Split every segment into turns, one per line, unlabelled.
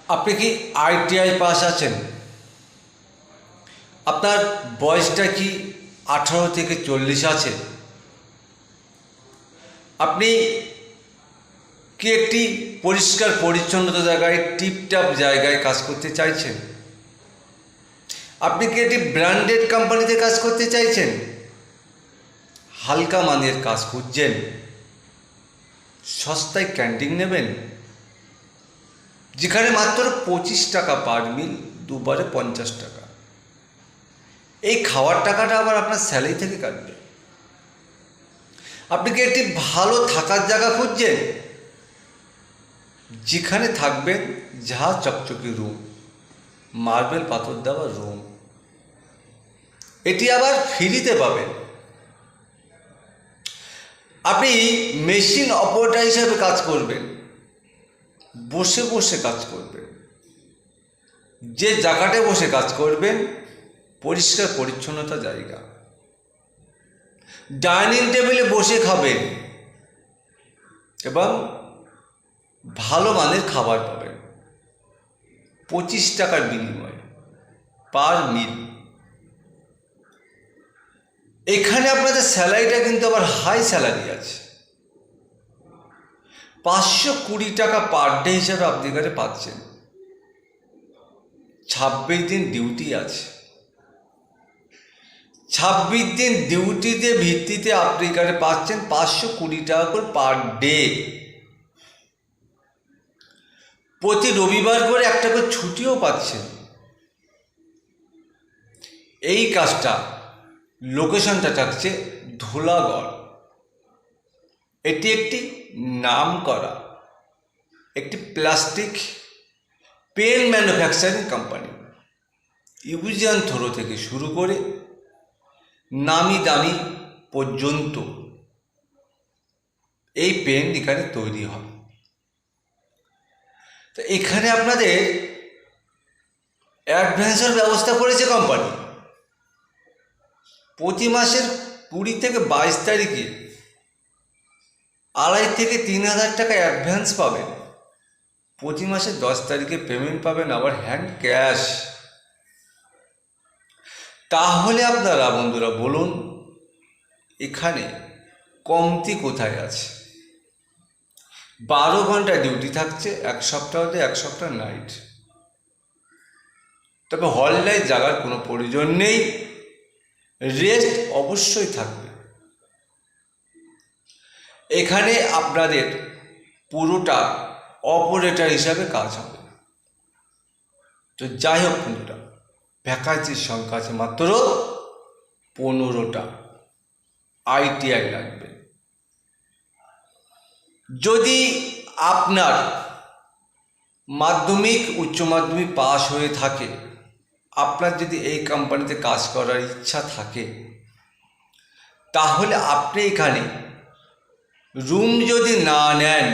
আপনি কি ITI pass আছেন? আপনার বয়সটা কি 18 থেকে 40 আছে? আপনি কি একটি পরিষ্কার পরিচ্ছন্নতা জায়গায়, টিপটাপ জায়গায় কাজ করতে চাইছেন? আপনি কি একটি ব্র্যান্ডেড কোম্পানিতে কাজ করতে চাইছেন? হালকা মানের কাজ খুঁজছেন? সস্তায় ক্যান্টিন নেবেন, যেখানে মাত্র 25 টাকা পার মিল, দুবারে 50 টাকা। এই খাওয়ার টাকাটা আবার আপনার স্যালারি থেকে কাটবে। আপনি কি একটি ভালো থাকার জায়গা খুঁজছেন, যেখানে থাকবেন ঝা চকচকে রুম, মার্বেল পাথর দেওয়া রুম, এটি আবার ফ্রিতে পাবেন। আপনি মেশিন অপারেটর হিসাবে কাজ করবেন, বসে বসে কাজ করবেন। যে জায়গাটায় বসে কাজ করবেন পরিষ্কার পরিচ্ছন্নতা জায়গা, ডাইনিং টেবিলে বসে খাবেন এবং ভালো মানের খাবার পাবেন 25 টাকার বিনিময়ে পার মিল। এখানে আপনাদের স্যালারিটা কিন্তু আবার হাই স্যালারি আছে, 520 টাকা পার ডে হিসাবে আপনি এখানে পাচ্ছেন। 26 দিন ডিউটি আছে, 26 দিন ডিউটিতে ভিত্তিতে আপনি এখানে পাচ্ছেন 520 টাকা করে পার ডে। প্রতি রবিবার করে একটা করে ছুটিও পাচ্ছেন। এই কাজটা লোকেশনটা থাকছে ধুলাগড়। এটি একটি নাম করা একটি plastic pen manufacturing company. Use and throw থেকে শুরু করে নামি দামি পর্যন্ত এই পেন এখানে তৈরি হয়। তো এখানে আপনাদের অ্যাডভান্সের ব্যবস্থা করেছে কোম্পানি। প্রতি মাসের 20 থেকে 22 তারিখে 2,500 থেকে 3,000 টাকা অ্যাডভান্স পাবেন। প্রতি মাসের 10 তারিখে পেমেন্ট পাবেন আবার হ্যান্ড ক্যাশ। তাহলে আপনারা বন্ধুরা বলুন, এখানে কমতি কোথায় আছে? 12 ঘন্টা ডিউটি থাকছে, এক সপ্তাহতে 1 সপ্তাহ নাইট। তবে হলডায় জাগার কোনো প্রয়োজন নেই, রেস্ট অবশ্যই থাকবে। এখানে আপনাদের পুরোটা অপারেটর হিসাবে কাজ হবে। তো যাই হোক বন্ধুরা, ভ্যাকান্সির সংখ্যা আছে মাত্র 15টা। আইটিআই লাগবে। যদি আপনার মাধ্যমিক উচ্চ মাধ্যমিক পাস হয়ে থাকে, আপনার যদি এই কোম্পানিতে কাজ করার ইচ্ছা থাকে, তাহলে আপনি এখানে রুম যদি না নেন,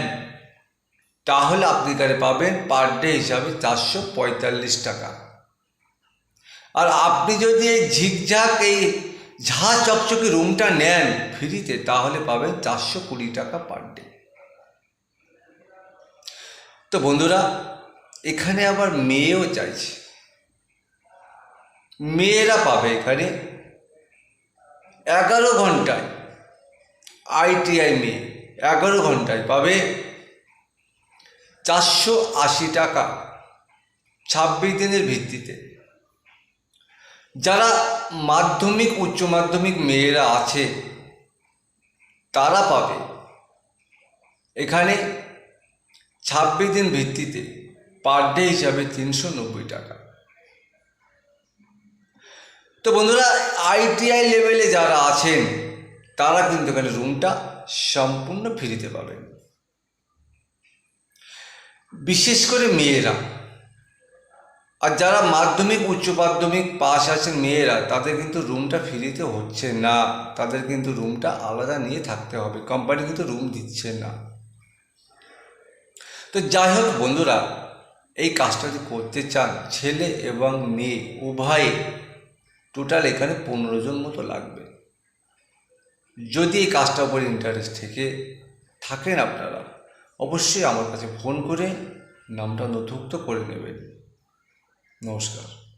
তাহলে আপনি এখানে পাবেন পার ডে হিসাবে 445 টাকা। আর আপনি যদি এই ঝিকঝাক এই ঝা চকচকে রুমটা নেন ফ্রিতে, তাহলে পাবেন 420 টাকা পার ডে। তো বন্ধুরা, এখানে আবার মেয়েও চাইছে। মেয়েরা পাবে এখানে 11 ঘন্টায়, আইটিআই মেয়ে 11 ঘন্টায় পাবে 480 টাকা 26 দিনের ভিত্তিতে। যারা মাধ্যমিক উচ্চ মাধ্যমিক মেয়েরা আছে, তারা পাবে এখানে 26 দিন ভিত্তিতে পার ডে হিসাবে 390 টাকা। তো বন্ধুরা, আইটিআই লেভেলে যারা আছেন, তারা কিন্তু এখানে রুমটা সম্পূর্ণ ফ্রিতে পাবেন। বিশেষ করে মেয়েরা, আর যারা মাধ্যমিক উচ্চ মাধ্যমিক পাস আছেন মেয়েরা, তাদের কিন্তু রুমটা ফ্রিতে হচ্ছে না, তাদের কিন্তু রুমটা আলাদা নিয়ে থাকতে হবে। কোম্পানি কিন্তু রুম দিচ্ছে না। তো যাই হোক বন্ধুরা, এই কাজটা যদি করতে চান, ছেলে এবং মেয়ে উভয়ে টোটাল এখানে 15 জন মতো লাগবে। যদি এই কাজটার উপর ইন্টারেস্ট থেকে থাকেন আপনারা, অবশ্যই আমার কাছে ফোন করে নামটা নথিভুক্ত করে নেবেন। নমস্কার।